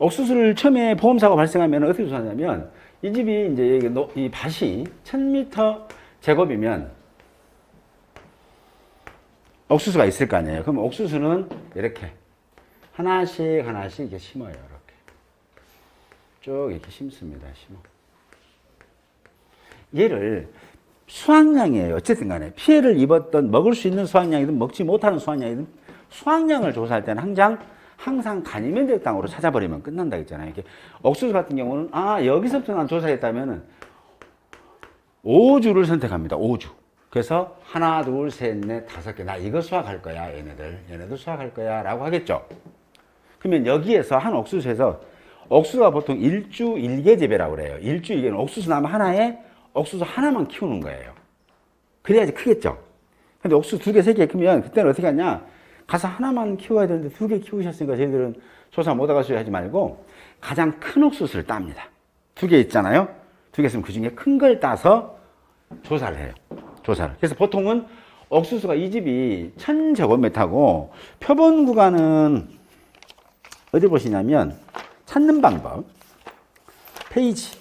옥수수를 처음에 보험사고 발생하면 어떻게 조사하냐면, 이 집이 이제 이 밭이 1000m 제곱이면 옥수수가 있을 거 아니에요. 그럼 옥수수는 이렇게 하나씩 이렇게 심어요. 이렇게 쭉 이렇게 심습니다. 심어. 얘를 수확량이에요. 어쨌든 간에 피해를 입었던 먹을 수 있는 수확량이든 먹지 못하는 수확량이든 수확량을 조사할 때는 항상 간이면적 땅으로 찾아버리면 끝난다 했잖아요. 이렇게 옥수수 같은 경우는 여기서부터 난 조사했다면은 5주를 선택합니다. 5주. 그래서 하나, 둘, 셋, 넷, 5개. 나 이거 수확할 거야. 얘네들 수확할 거야. 라고 하겠죠. 그러면 여기에서 한 옥수수에서 옥수수가 보통 1주 1개 재배라고 그래요. 1주 1개는 옥수수 나무 하나에 옥수수 하나만 키우는 거예요. 그래야지 크겠죠. 근데 옥수수 2개, 3개 크면 그때는 어떻게 하냐. 가서 하나만 키워야 되는데 2개 키우셨으니까 저희들은 조사 못 하겠어요 하지 말고 가장 큰 옥수수를 땁니다. 2개 있잖아요. 2개 있으면 그 중에 큰 걸 따서 조사를 해요. 그래서 보통은 옥수수가 이 집이 1000제곱미터고 표본 구간은 어디 보시냐면 찾는 방법 페이지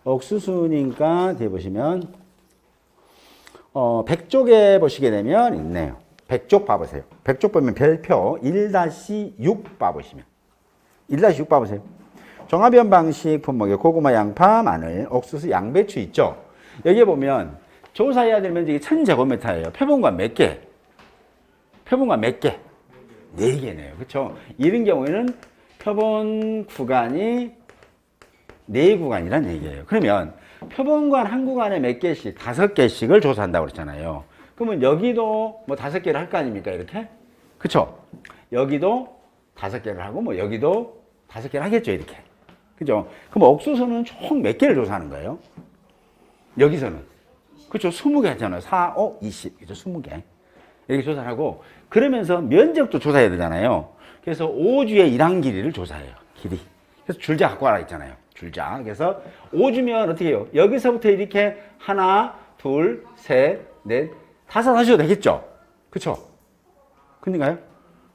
옥수수니까 뒤에 보시면 100쪽에 보시게 되면 있네요. 100쪽 봐보세요. 100쪽 보면 별표 1-6 봐보시면 1-6 봐보세요. 종합이원 방식 품목에 고구마, 양파, 마늘, 옥수수, 양배추 있죠. 여기 보면 조사해야 될 면적이 1000제곱미터예요. 표본관 몇 개? 표본관 몇 개? 4개네요. 그렇죠? 이런 경우에는 표본 구간이 4구간이란 얘기예요. 그러면 표본관 한 구간에 몇 개씩? 5개씩을 조사한다고 그랬잖아요. 그러면 여기도 뭐 5개를 할 거 아닙니까? 이렇게? 그쵸? 여기도 5개를 하고, 뭐 여기도 5개를 하겠죠? 이렇게. 그죠? 그럼 옥수수는 총 몇 개를 조사하는 거예요? 여기서는. 그쵸? 20개 했잖아요. 4, 5, 20. 그죠? 20개. 이렇게 조사하고, 그러면서 면적도 조사해야 되잖아요. 그래서 5주의 일항 길이를 조사해요. 길이. 그래서 줄자 갖고 와라 했잖아요. 줄자. 그래서 5주면 어떻게 해요? 여기서부터 이렇게 하나, 둘, 셋, 넷, 5 하셔도 되겠죠? 그쵸? 그런가요?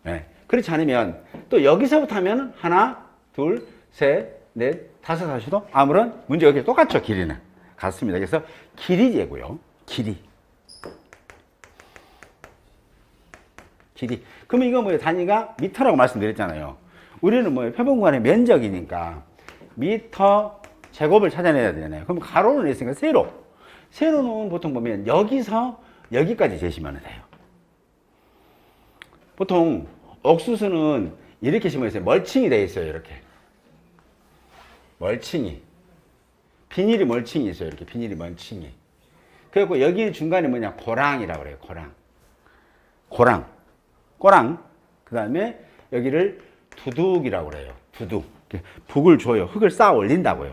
네. 그렇지 않으면 또 여기서부터 하면 하나, 둘, 셋, 넷, 5 하셔도 아무런 문제 없게 똑같죠? 길이는. 같습니다. 그래서 길이 재고요. 길이. 그러면 이거 뭐예요? 단위가 미터라고 말씀드렸잖아요. 우리는 뭐예요? 표본관의 면적이니까 미터 제곱을 찾아내야 되잖아요. 그럼 가로는 있으니까 세로. 세로는 보통 보면 여기서 여기까지 재시면 돼요. 보통 옥수수는 이렇게 심어 있어요. 멀칭이 되어 있어요. 이렇게. 멀칭이. 비닐이 멀칭이 있어요. 이렇게 비닐이 멀칭이. 그리고 여기 중간에 뭐냐? 고랑이라고 그래요. 고랑. 그 다음에 여기를 두둑이라고 그래요. 두둑. 북을 줘요. 흙을 쌓아 올린다고요.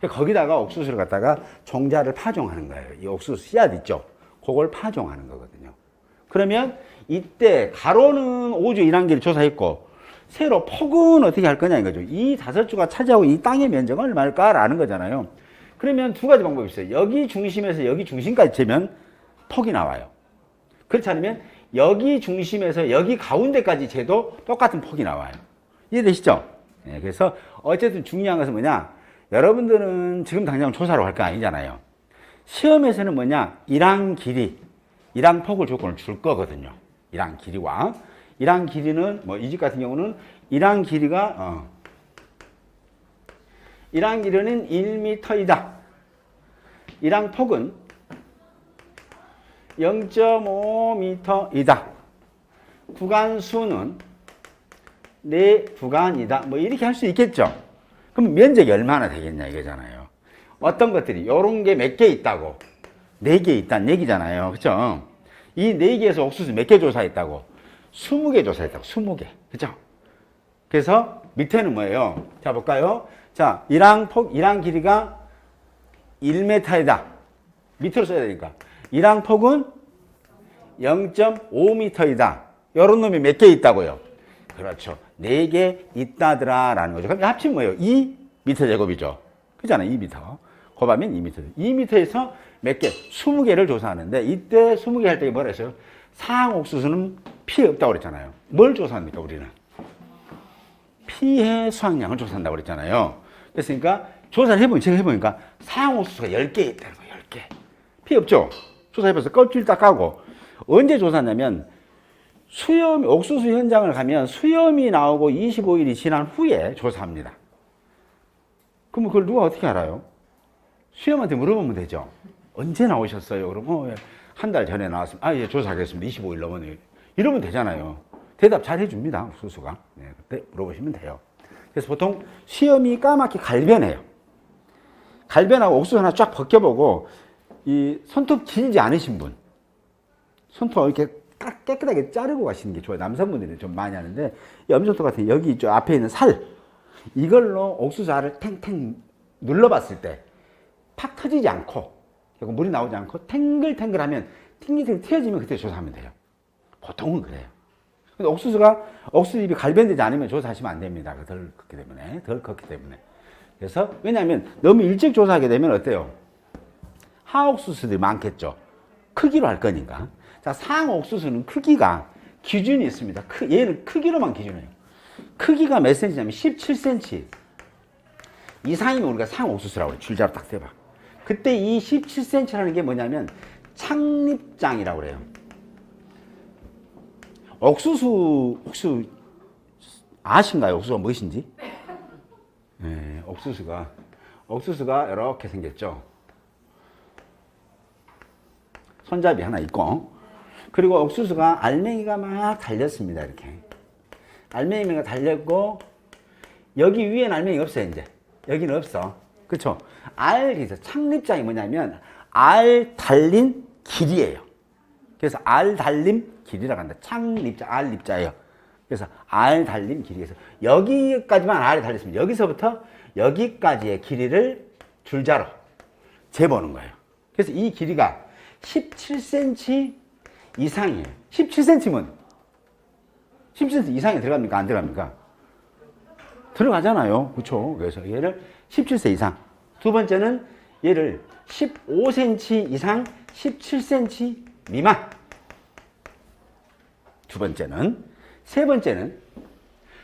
거기다가 옥수수를 갖다가 종자를 파종하는 거예요. 이 옥수수 씨앗 있죠? 그걸 파종하는 거거든요. 그러면 이때 가로는 5주 1항기를 조사했고 세로 폭은 어떻게 할 거냐 이거죠. 이 5주가 차지하고 이 땅의 면적은 얼마일까라는 거잖아요. 그러면 2가지 방법이 있어요. 여기 중심에서 여기 중심까지 재면 폭이 나와요. 그렇지 않으면 여기 중심에서 여기 가운데까지 재도 똑같은 폭이 나와요. 이해되시죠? 네, 그래서 어쨌든 중요한 것은 뭐냐? 여러분들은 지금 당장 조사로 할 거 아니잖아요. 시험에서는 뭐냐? 일항 길이, 일항 폭을 조건을 줄 거거든요. 일항 길이와 일항 길이는 뭐 이 집 같은 경우는 일항 길이가 일항 길이는 1m이다. 일항 폭은 0.5m이다. 구간 수는 4구간이다. 뭐 이렇게 할 수 있겠죠. 그럼 면적이 얼마나 되겠냐 이거잖아요. 어떤 것들이 요런 게 몇 개 있다고 4개 있다는 얘기잖아요. 그렇죠? 이 4개에서 옥수수 몇 개 조사했다고 20개 조사했다고 20개. 그렇죠? 그래서 밑에는 뭐예요? 자 볼까요? 자, 일항 길이가 1m이다. 밑으로 써야 되니까. 일항 폭은 0.5m이다. 요런 놈이 몇 개 있다고요? 그렇죠. 4개 있다더라 라는 거죠. 그럼 합치면 뭐예요? 2m 제곱이죠. 그잖아요. 2m. 곱하면 2m. 2m에서 몇 개? 20개를 조사하는데 이때 20개 할 때 뭐라 했어요? 상옥수수는 피해 없다고 그랬잖아요. 뭘 조사합니까, 우리는? 피해 수확량을 조사한다고 그랬잖아요. 그랬으니까 조사를 제가 해보니까 사용 옥수수가 10개 있다는 거예요, 10개. 피해 없죠? 조사해봐서 껍질 딱 까고. 언제 조사하냐면, 옥수수 현장을 가면 수염이 나오고 25일이 지난 후에 조사합니다. 그럼 그걸 누가 어떻게 알아요? 수염한테 물어보면 되죠. 언제 나오셨어요? 그러면 한 달 전에 나왔으면, 예, 조사하겠습니다. 25일 넘었네요. 이러면 되잖아요. 대답 잘 해줍니다, 옥수수가. 네, 그때 물어보시면 돼요. 그래서 보통 수염이 까맣게 갈변해요. 갈변하고 옥수수 하나 쫙 벗겨보고, 이 손톱 길지 않으신 분, 손톱 이렇게 딱 깨끗하게 자르고 가시는 게 좋아요. 남성분들이 좀 많이 하는데, 이 엄지손톱 같은 여기 저 앞에 있는 살, 이걸로 옥수수 알을 탱탱 눌러봤을 때, 팍 터지지 않고, 물이 나오지 않고, 탱글탱글하면, 팅글팅글 튀어지면 그때 조사하면 돼요. 보통은 그래요. 근데 옥수수잎이 갈변되지 않으면 조사하시면 안 됩니다. 덜 컸기 때문에. 그래서, 왜냐하면 너무 일찍 조사하게 되면 어때요? 하옥수수들이 많겠죠. 크기로 할 거니까. 자, 상옥수수는 크기가 기준이 있습니다. 얘는 크기로만 기준이에요. 크기가 몇 cm냐면 17cm 이상이면 우리가 상옥수수라고 그래요. 줄자로 딱 대봐. 그때 이 17cm라는 게 뭐냐면 창립장이라고 그래요. 옥수수 혹시 아신가요? 옥수수가 무엇인지? 네, 옥수수가 이렇게 생겼죠. 손잡이 하나 있고, 그리고 옥수수가 알맹이가 막 달렸습니다. 이렇게 알맹이가 달렸고, 여기 위에는 알맹이가 없어요. 이제 여기는 없어. 그렇죠? 그래서 창립장이 뭐냐면 알 달린 길이에요. 그래서 알 달림 길이라고 한다. 창립자, 알립자예요. 그래서 알 달림 길이에서 여기까지만 알이 달렸습니다. 여기서부터 여기까지의 길이를 줄자로 재보는 거예요. 그래서 이 길이가 17cm 이상이에요. 17cm면 17cm 이상이 들어갑니까? 안 들어갑니까? 들어가잖아요. 그렇죠? 그래서 얘를 17cm 이상. 두 번째는 얘를 15cm 이상, 17cm 미만. 두 번째는. 세 번째는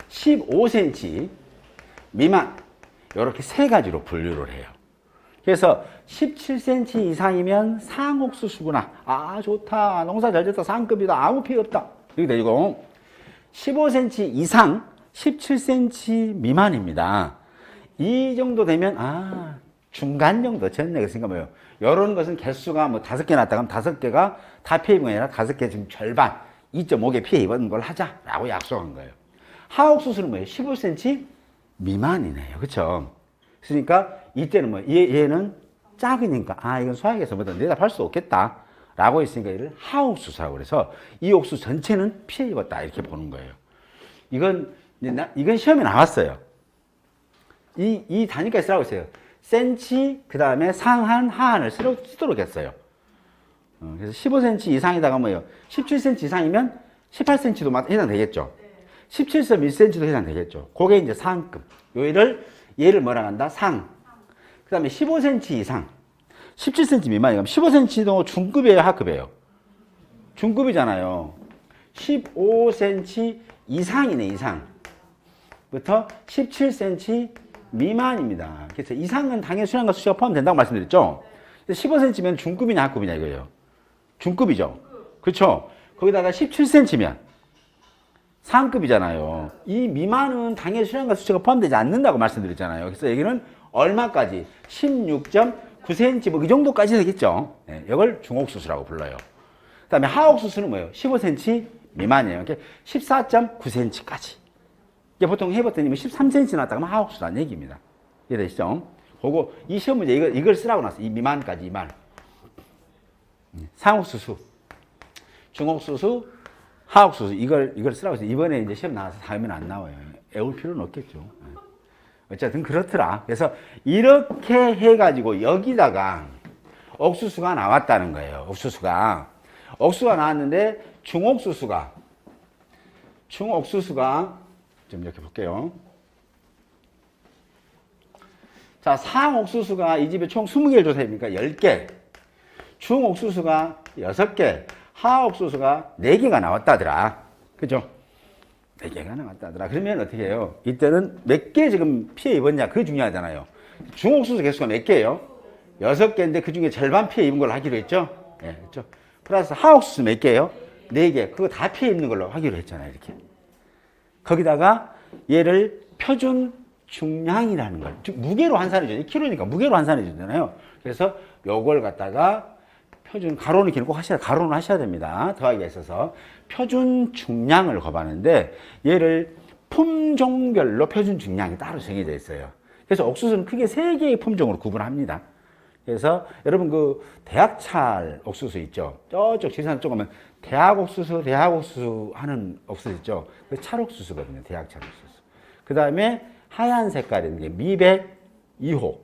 15cm 미만. 이렇게 세 가지로 분류를 해요. 그래서 17cm 이상이면 상옥수수구나. 아, 좋다. 농사 잘 됐다. 상급이다. 아무 피해 없다. 이렇게 되고, 15cm 이상, 17cm 미만입니다. 이 정도 되면, 중간 정도. 전략이 생각 뭐예요? 이런 것은 개수가 뭐 5개 났다 그러면 5개가 다 피해 입은 게 아니라 5개 지금 절반, 2.5개 피해 입은 걸 하자라고 약속한 거예요. 하옥수수는 뭐예요? 15cm 미만이네요. 그쵸? 그러니까 이때는 뭐 얘는 작으니까 이건 수학에서 뭐든 대답할 수 없겠다 라고 했으니까 얘를 하옥수수라고 그래서 이 옥수수 전체는 피해 입었다 이렇게 보는 거예요. 이건 시험에 나왔어요. 이 단위까지 쓰라고 했어요. 센치 그 다음에 상한 하한을 쓰도록 했어요. 그래서 15cm 이상이다가 뭐예요? 17cm 이상이면 18cm도 해당되겠죠. 17.1cm도 해당되겠죠. 그게 이제 상급. 얘를 뭐라 한다? 상. 그 다음에 15cm 이상. 17cm 미만이면 15cm도 중급이에요, 하급이에요? 중급이잖아요. 15cm 이상이네, 이상부터 17cm 미만입니다. 그래서 이상은 당연히 수량과 수치가 포함된다고 말씀드렸죠? 15cm면 중급이냐, 하급이냐, 이거예요. 중급이죠. 그렇죠? 거기다가 17cm면 상급이잖아요. 이 미만은 당연히 수량과 수치가 포함되지 않는다고 말씀드렸잖아요. 그래서 여기는 얼마까지? 16.9cm 뭐 그 정도까지 되겠죠. 네, 이걸 중옥수수라고 불러요. 그 다음에 하옥수수는 뭐예요? 15cm 미만이에요. 14.9cm까지. 이게 보통 해봤더니 13cm 나왔다 그러면 하옥수수라는 얘기입니다. 이해되시죠? 그거 이 시험 문제 이걸 쓰라고 나왔어요. 이 미만까지 이 말. 상옥수수, 중옥수수, 하옥수수 이걸 쓰라고 해서 이번에 이제 시험 나와서 다음에는 안 나와요. 애울 필요는 없겠죠. 어쨌든 그렇더라. 그래서 이렇게 해가지고 여기다가 옥수수가 나왔다는 거예요. 옥수수가 나왔는데 중옥수수가 좀 이렇게 볼게요. 자, 상옥수수가 이 집에 총 20개를 조사해보니까 10개, 중옥수수가 6개, 하옥수수가 4개가 나왔다더라. 그죠? 4개가 나왔다더라. 그러면 어떻게 해요? 이때는 몇 개 지금 피해 입었냐? 그게 중요하잖아요. 중옥수수 개수가 몇 개예요? 6개인데 그 중에 절반 피해 입은 걸로 하기로 했죠? 예, 그렇죠? 플러스 하옥수수 몇 개예요? 4개. 그거 다 피해 입는 걸로 하기로 했잖아요. 이렇게. 거기다가 얘를 표준 중량이라는 걸. 무게로 환산해 줘요. 1kg니까 무게로 환산해 주잖아요. 그래서 요걸 갖다가 표준, 가로는 기록 꼭 가로는 하셔야 됩니다. 더하기가 있어서. 표준 중량을 곱하는데 얘를 품종별로 표준 중량이 따로 정해져 있어요. 그래서 옥수수는 크게 3개의 품종으로 구분합니다. 그래서 여러분 그 대학찰 옥수수 있죠? 저쪽 지산 쪽 가면 대학 옥수수 하는 옥수수 있죠? 그 찰옥수수거든요. 대학찰 옥수수. 그 다음에 하얀 색깔인 게 미백 2호.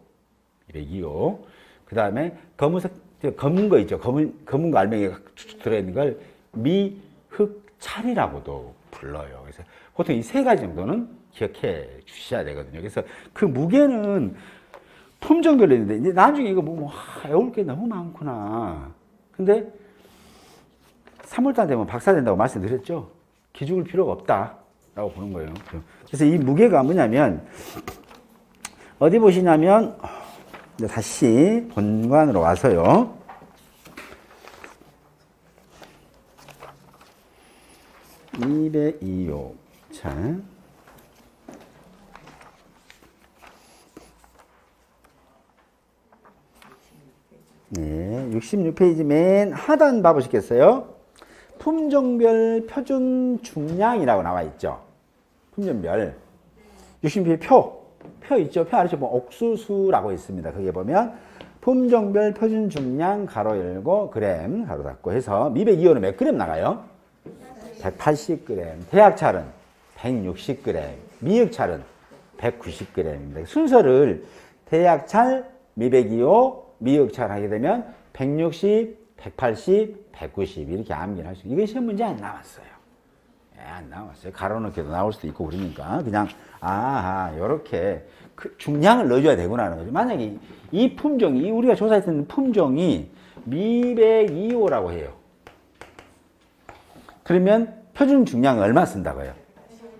미백 2호. 그 다음에 검은 거 있죠? 검은 거 알맹이가 쭉쭉 들어있는 걸 미흑찰이라고도 불러요. 그래서 보통 이 3가지 정도는 기억해 주셔야 되거든요. 그래서 그 무게는 품종별로 있는데, 이제 나중에 이거 외울 게 너무 많구나. 근데 3월달 되면 박사 된다고 말씀드렸죠? 기죽을 필요가 없다라고 보는 거예요. 그래서 이 무게가 뭐냐면, 어디 보시냐면, 이제 다시 본관으로 와서요. (202호) 자. 네, 66페이지 맨 하단 봐보시겠어요? 품종별 표준 중량이라고 나와 있죠. 품종별. 66페이지 표 있죠. 표 아래쪽 보면 옥수수라고 있습니다. 거기에 보면 품종별 표준 중량 가로 열고 그램 가로 닫고 해서 미백 2호는 몇 그램 나가요? 180g. 대학찰은 160g. 미흑찰은 190g입니다. 순서를 대학찰, 미백 2호, 미흑찰 하게 되면 160, 180, 190 이렇게 암기를 할 수 있어요. 이게 시험 문제 안 나왔어요. 안 나왔어요. 가로넣기도 나올 수도 있고 그러니까 그냥 요렇게 그 중량을 넣어줘야 되구나 하는 거죠. 만약에 이 품종이 우리가 조사했던 품종이 미백 2호라고 해요. 그러면 표준 중량은 얼마 쓴다고요?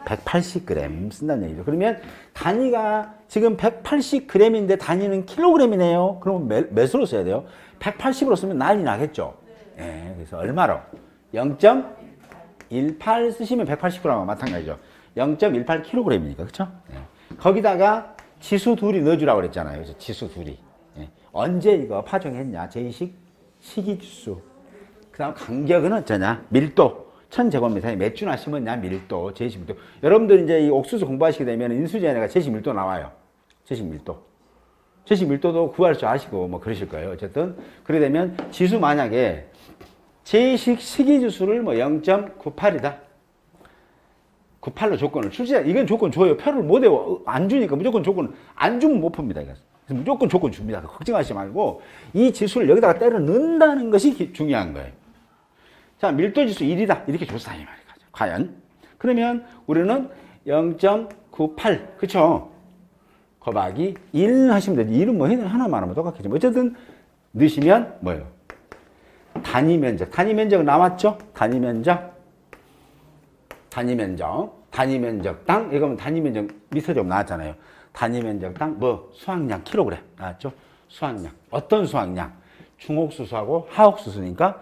180g 쓴다는 얘기죠. 그러면 단위가 지금 180g인데 단위는 킬로그램이네요. 그러면 몇으로 써야 돼요? 180으로 쓰면 난리 나겠죠. 예, 그래서 얼마로? 0.18 쓰시면 180g과 마찬가지죠. 0.18kg이니까 그렇죠? 예. 거기다가 지수 둘이 넣어주라고 그랬잖아요. 그래서 지수 둘이. 예. 언제 이거 파종했냐? 제2식 시기지수. 그 다음 간격은 어쩌냐? 밀도. 1000제곱미터에 몇 주나 심었냐? 밀도, 제시 밀도. 여러분들 이제 이 옥수수 공부하시게 되면 인수지연에가 제시 밀도 나와요. 제시 밀도. 제시 밀도도 구할 줄 아시고 뭐 그러실 거예요. 어쨌든 그래 되면 지수 만약에 제식 시기지수를 뭐 0.98이다. 98로 조건을 출제해. 이건 조건 줘요. 표를 못 외워. 안 주니까 무조건 조건 안 주면 못 풉니다. 그래서 무조건 조건 줍니다. 걱정하지 말고 이 지수를 여기다가 때려 넣는다는 것이 중요한 거예요. 자, 밀도지수 1이다. 이렇게 줬다. 이 말이죠. 과연. 그러면 우리는 0.98. 그쵸? 곱하기 1 하시면 되지. 1은 뭐 하나만 하면 똑같겠지만. 어쨌든 넣으시면 뭐예요? 단위 면적. 단위 면적은 나왔죠? 단위 면적. 단위 면적당. 이거면 단위 면적 미터제곱 나왔잖아요. 단위 면적당 뭐 수확량 킬로그램 나왔죠? 수확량. 어떤 수확량? 중옥수수하고 하옥수수니까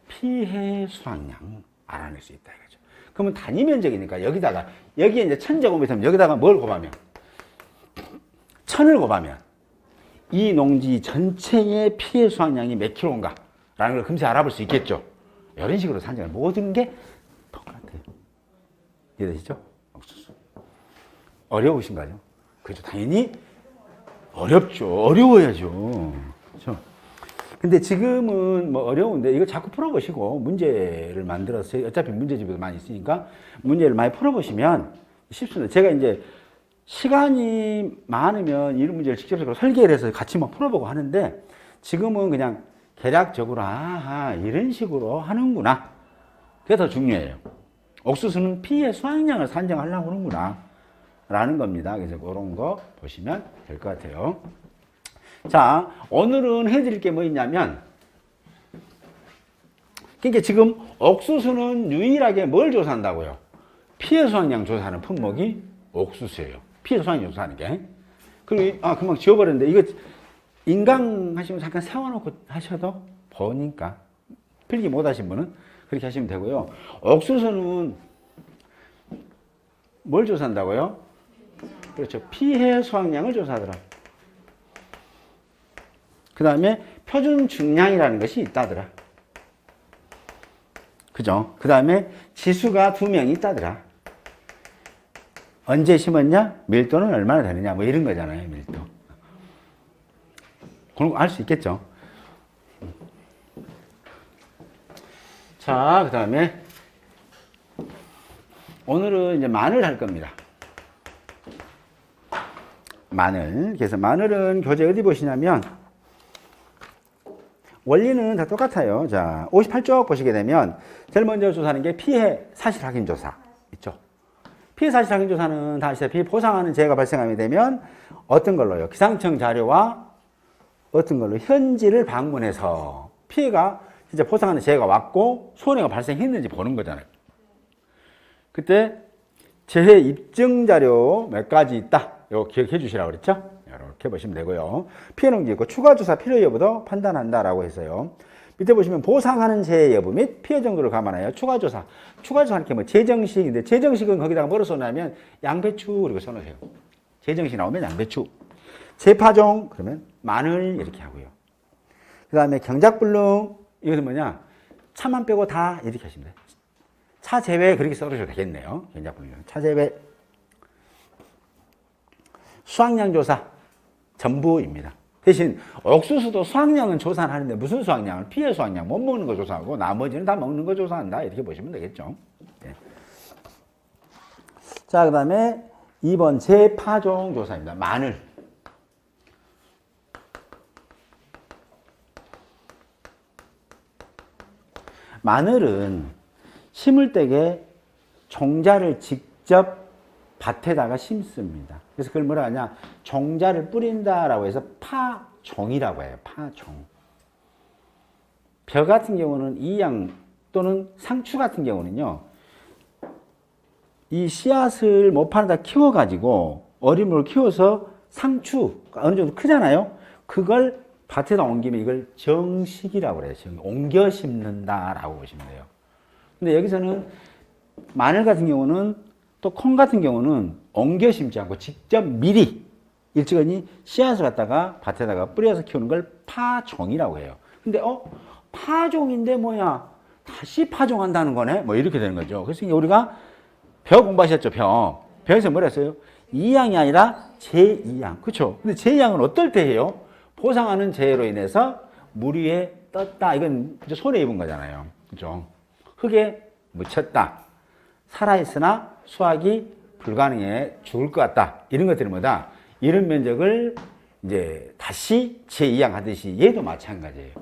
피해 수확량 알아낼 수 있다 이거죠. 그러면 단위 면적이니까 여기다가 여기에 이제 1000제곱미터면 여기다가 뭘 곱하면 1000을 곱하면 이 농지 전체의 피해 수확량이 몇 킬로인가 라는 걸 금세 알아볼 수 있겠죠. 이런 식으로 산정을 모든 게 똑같아요. 이해되시죠? 옥수수. 어려우신가요? 그렇죠. 당연히 어렵죠. 어려워야죠. 그렇죠. 근데 지금은 뭐 어려운데 이거 자꾸 풀어보시고 문제를 만들어서 어차피 문제집에도 많이 있으니까 문제를 많이 풀어보시면 쉽습니다. 제가 이제 시간이 많으면 이런 문제를 직접적으로 설계를 해서 같이 막 풀어보고 하는데 지금은 그냥 대략적으로 이런 식으로 하는구나. 그게 더 중요해요. 옥수수는 피해 수확량을 산정하려고 하는구나 라는 겁니다. 그래서 그런 거 보시면 될 것 같아요. 자, 오늘은 해드릴 게 뭐 있냐면 그러니까 지금 옥수수는 유일하게 뭘 조사한다고요? 피해 수확량 조사하는 품목이 옥수수예요. 피해 수확량 조사하는 게. 그리고 금방 지워버렸는데 이거 인강 하시면 잠깐 세워놓고 하셔도 보니까 필기 못 하신 분은 그렇게 하시면 되고요. 옥수수는 뭘 조사한다고요? 그렇죠. 피해 수확량을 조사하더라. 그 다음에 표준 중량이라는 것이 있다더라. 그죠? 그 다음에 지수가 2명이 있다더라. 언제 심었냐? 밀도는 얼마나 되느냐? 뭐 이런 거잖아요, 밀도. 그런 거 알 수 있겠죠? 자, 그 다음에 오늘은 이제 마늘 할 겁니다. 마늘. 그래서 마늘은 교재 어디 보시냐면 원리는 다 똑같아요. 자, 58쪽 보시게 되면 제일 먼저 조사하는 게 피해 사실 확인 조사 있죠. 피해 사실 확인 조사는 다 아시다시피 보상하는 재해가 발생하게 되면 어떤 걸로요? 기상청 자료와 어떤 걸로 현지를 방문해서 피해가 진짜 보상하는 재해가 왔고 손해가 발생했는지 보는 거잖아요. 그때 재해 입증 자료 몇 가지 있다. 이거 기억해 주시라고 그랬죠? 이렇게 보시면 되고요. 피해 농지 있고 추가 조사 필요 여부도 판단한다라고 했어요. 밑에 보시면 보상하는 재해 여부 및 피해 정도를 감안하여 추가 조사. 추가 조사는 뭐 재정식인데 재정식은 거기다가 뭐로 써놓으면 양배추 이렇게 써놓으세요. 재정식 나오면 양배추. 재파종 그러면 마늘 이렇게 하고요. 그 다음에 경작불능 이것은 뭐냐? 차만 빼고 다 이렇게 하시면 돼요. 차 제외 그렇게 써주셔도 되겠네요. 경작불능. 차 제외. 수확량 조사 전부입니다. 대신 옥수수도 수확량은 조사를 하는데 무슨 수확량을? 피해 수확량 못 먹는 거 조사하고 나머지는 다 먹는 거 조사한다. 이렇게 보시면 되겠죠. 네. 자, 그 다음에 2번 재파종 조사입니다. 마늘. 마늘은 심을 때에 종자를 직접 밭에다가 심습니다. 그래서 그걸 뭐라 하냐? 종자를 뿌린다라고 해서 파종이라고 해요. 파종. 벼 같은 경우는 이양 또는 상추 같은 경우는요. 이 씨앗을 못 파는다 키워가지고 어림을 키워서 상추 어느 정도 크잖아요. 그걸 밭에다 옮기면 이걸 정식이라고 그래요. 옮겨 심는다라고 보시면 돼요. 근데 여기서는 마늘 같은 경우는 또 콩 같은 경우는 옮겨 심지 않고 직접 미리 일찍이 씨앗을 갖다가 밭에다가 뿌려서 키우는 걸 파종이라고 해요. 근데 파종인데 뭐야? 다시 파종한다는 거네? 뭐 이렇게 되는 거죠. 그래서 우리가 벼 공부하셨죠? 벼에서 뭐라 했어요? 2양이 아니라 제2양. 그렇죠? 근데 제2양은 어떨 때 해요? 보상하는 재해로 인해서 물 위에 떴다. 이건 이제 손해 입은 거잖아요. 그죠? 흙에 묻혔다. 살아있으나 수확이 불가능해 죽을 것 같다. 이런 것들은 뭐다? 이런 면적을 이제 다시 제2양 하듯이 얘도 마찬가지예요.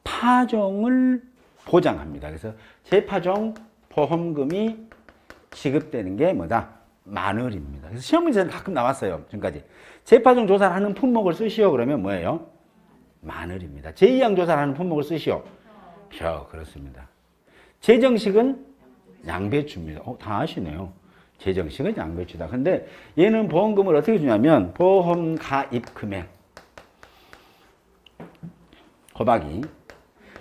재파종을 보장합니다. 그래서 재파종 보험금이 지급되는 게 뭐다? 마늘입니다. 그래서 시험 문제는 가끔 나왔어요. 지금까지. 재파종 조사를 하는 품목을 쓰시오. 그러면 뭐예요? 마늘입니다. 제2양 조사를 하는 품목을 쓰시오. 벼. 그렇습니다. 재정식은 양배추입니다. 다 아시네요. 재정식은 양배추다. 근데 얘는 보험금을 어떻게 주냐면 보험 가입 금액 곱하기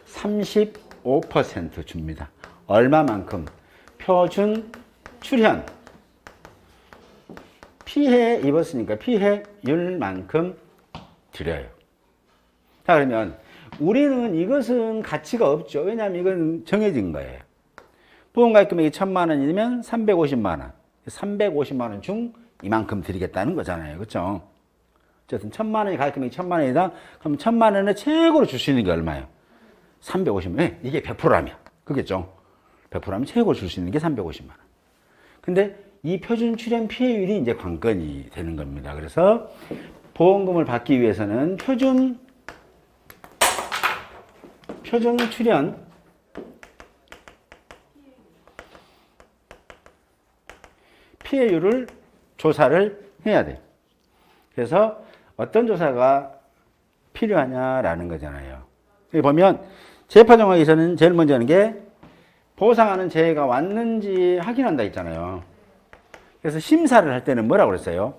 35% 줍니다. 얼마만큼? 표준 출현 피해 입었으니까 피해율만큼 드려요. 자, 그러면 우리는 이것은 가치가 없죠. 왜냐하면 이건 정해진 거예요. 보험가입 금액이 1,000만 원이면 350만 원. 350만 원 중 이만큼 드리겠다는 거잖아요. 그렇죠? 어쨌든 1,000만 원이 가입 금액이 1,000만 원이다. 그럼 1,000만 원을 최고로 줄 수 있는 게 얼마예요? 350만 원. 네, 이게 100%라면. 그겠죠? 100%라면 최고로 줄 수 있는 게 350만 원. 근데 이 표준 출연 피해율이 이제 관건이 되는 겁니다. 그래서 보험금을 받기 위해서는 표준 출연 피해율을 조사를 해야 돼요. 그래서 어떤 조사가 필요하냐라는 거잖아요. 여기 보면 재파종하기 전에는 제일 먼저 하는 게 보상하는 재해가 왔는지 확인한다 했잖아요. 그래서 심사를 할 때는 뭐라고 그랬어요?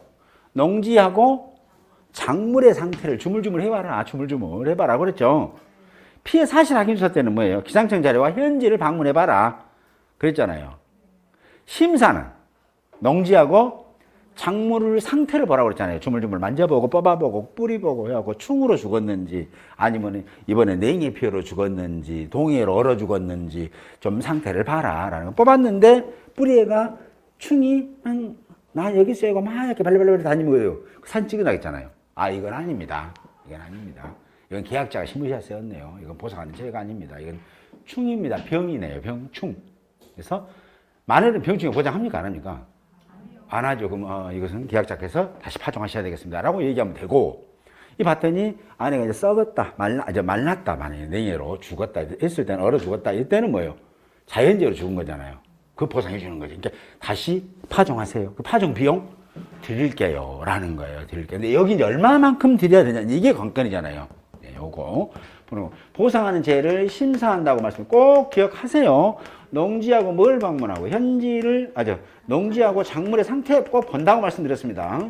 농지하고 작물의 상태를 주물주물 해봐라. 주물주물 해봐라 그랬죠. 피해 사실 확인 조사 때는 뭐예요? 기상청 자료와 현지를 방문해봐라 그랬잖아요. 심사는 농지하고 작물 상태를 보라고 그랬잖아요. 주물주물 만져보고 뽑아보고 뿌리보고 해갖고 충으로 죽었는지 아니면 이번에 냉해 피해로 죽었는지 동해로 얼어 죽었는지 좀 상태를 봐라 라는 거. 뽑았는데 뿌리가 충이 나 여기 있어요. 막 이렇게 발발발 다니는 거예요. 산 찍어나겠잖아요. 아 이건 아닙니다. 이건 아닙니다. 이건 계약자가 신문시에 쓰였네요. 이건 보상하는 죄가 아닙니다. 이건 충입니다. 병이네요. 병충. 그래서 마늘은 병충이 보장합니까? 안 합니까? 안 하죠. 그럼 이것은 계약자께서 다시 파종하셔야 되겠습니다. 라고 얘기하면 되고 이 봤더니 안에가 이제 썩었다. 말랐다. 만약에 냉해로 죽었다. 했을 때는 얼어 죽었다. 이때는 뭐예요? 자연재해로 죽은 거잖아요. 그 보상해 주는 거죠. 그러니까 다시 파종하세요. 그 파종 비용 드릴게요. 라는 거예요. 드릴게요. 근데 여기 얼마만큼 드려야 되냐. 이게 관건이잖아요. 네, 요거. 보상하는 재를 심사한다고 말씀 꼭 기억하세요. 농지하고 뭘 방문하고 현지를 농지하고 작물의 상태 꼭 본다고 말씀드렸습니다.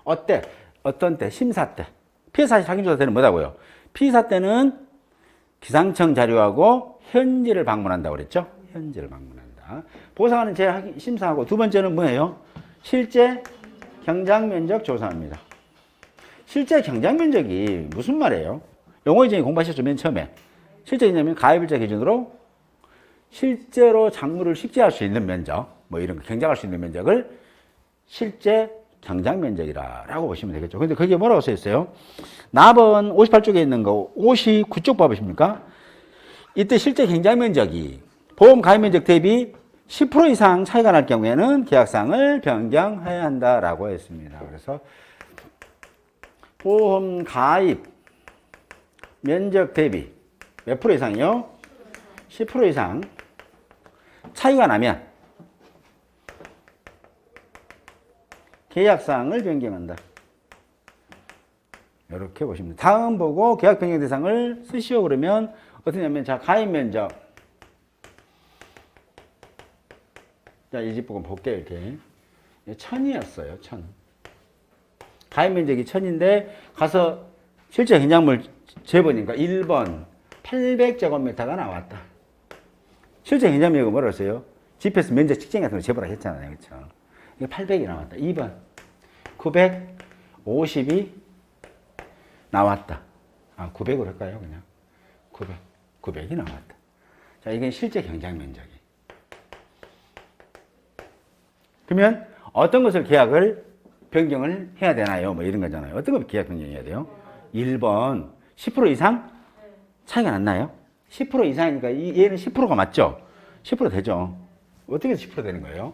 어떤 때? 심사 때. 피해 사실 확인 조사 때는 뭐다고요? 피사 때는 기상청 자료하고 현지를 방문한다고 그랬죠? 현지를 방문한다. 보상하는 재 심사하고 두 번째는 뭐예요? 실제 경작 면적 조사합니다. 실제 경작 면적이 무슨 말이에요? 용어 이제 공부하셨죠? 맨 처음에. 실제 개념은 가해일자 기준으로 실제로 작물을 식재할 수 있는 면적, 뭐 이런 거 경작할 수 있는 면적을 실제 경작 면적이라고 보시면 되겠죠. 근데 그게 뭐라고 써 있어요? 납은 58쪽에 있는 거 59쪽 봐보십니까? 이때 실제 경작 면적이 보험 가입 면적 대비 10% 이상 차이가 날 경우에는 계약상을 변경해야 한다라고 했습니다. 그래서 보험 가입 면적 대비 몇 프로 이상이요? 10% 이상 차이가 나면 계약사항을 변경한다. 이렇게 보시면 됩니다. 다음 보고 계약 변경 대상을 쓰시오 그러면 어떠냐면 자 가입 면적 자 이 집 부분 볼게요. 이렇게 1000이었어요. 1000 가입 면적이 1000인데 가서 실제 경작물 재보니까 1번 800제곱미터가 나왔다. 실제 경작면적은 뭐라고 했어요? GPS 면적 측정 같은 거 재보라 했잖아요. 그렇죠? 이게 800이 나왔다. 2번 950이 나왔다. 900으로 할까요? 그냥 900이 나왔다. 자, 이게 실제 경작 면적이. 그러면 어떤 것을 계약을 변경을 해야 되나요? 뭐 이런 거잖아요. 어떤 걸 계약 변경해야 돼요? 1번 10% 이상 차이가 났나요? 10% 이상이니까 얘는 10%가 맞죠? 10% 되죠? 어떻게 10% 되는 거예요?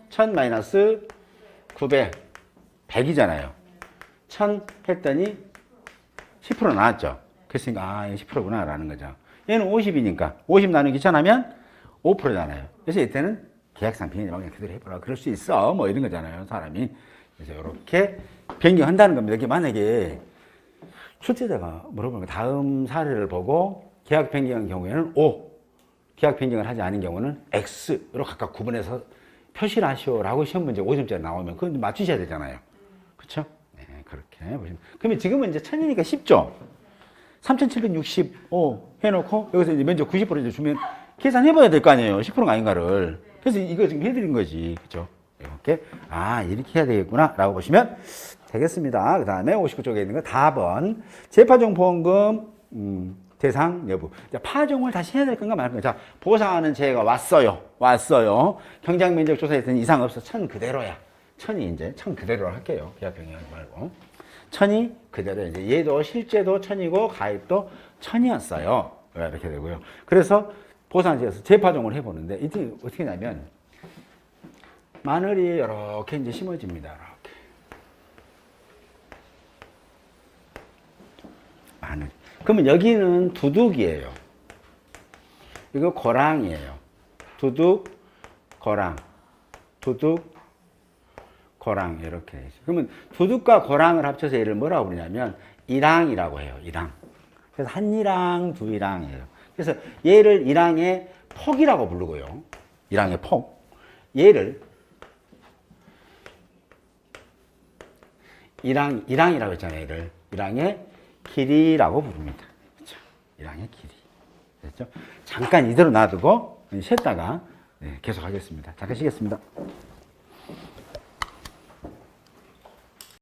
1000 마이너스 900 100이잖아요. 1000 했더니 10% 나왔죠? 그랬으니까 이게 10%구나 라는 거죠. 얘는 50이니까 50 나누기 1000 하면 5%잖아요. 그래서 이때는 계약상 변경 그냥 그대로 해보라. 그럴 수 있어. 뭐 이런 거잖아요. 사람이. 그래서 이렇게 변경한다는 겁니다. 이게 만약에 출제자가 물어보는 거 다음 사례를 보고 계약 변경한 경우에는 O, 계약 변경을 하지 않은 경우는 X로 각각 구분해서 표시를 하시오라고 시험 문제 5점짜리 나오면 그건 맞추셔야 되잖아요. 그렇죠? 네, 그렇게 보시면. 그러면 지금은 이제 1000이니까 쉽죠? 3765 해놓고 여기서 이제 면적 90% 이제 주면 계산해봐야 될 거 아니에요. 10%가 아닌가를. 그래서 이거 지금 해드린 거지. 그죠? 이렇게. 이렇게 해야 되겠구나. 라고 보시면 되겠습니다. 그 다음에 59쪽에 있는 거 답은 재파종 보험금, 대상 여부. 자, 파종을 다시 해야 될 건가 말 건가. 자, 보상하는 재해가 왔어요. 경작 면적 조사했더니 이상 없어. 1000 그대로야. 1000이 이제 1000 그대로 할게요. 계약 변경하지 말고. 1000이 그대로 이제 얘도 실제도 1000이고 가입도 1000이었어요. 이렇게 되고요. 그래서 보상지에서 재파종을 해보는데 이때 어떻게 하냐면 마늘이 이렇게 이제 심어집니다. 이렇게. 마늘. 그러면 여기는 두둑이에요. 이거 고랑이에요. 두둑, 고랑. 두둑, 고랑 이렇게 되죠. 그러면 두둑과 고랑을 합쳐서 얘를 뭐라고 부르냐면 일항이라고 해요. 일항. 그래서 한 일항, 두 일항이에요. 그래서 얘를 일항의 폭이라고 부르고요. 일항의 폭. 얘를 일항이라고 했잖아요. 얘를 일항의 길이라고 부릅니다. 그렇죠? 일항의 길이. 됐죠? 잠깐 이대로 놔두고 쉬었다가 계속 하겠습니다. 잠깐 쉬겠습니다.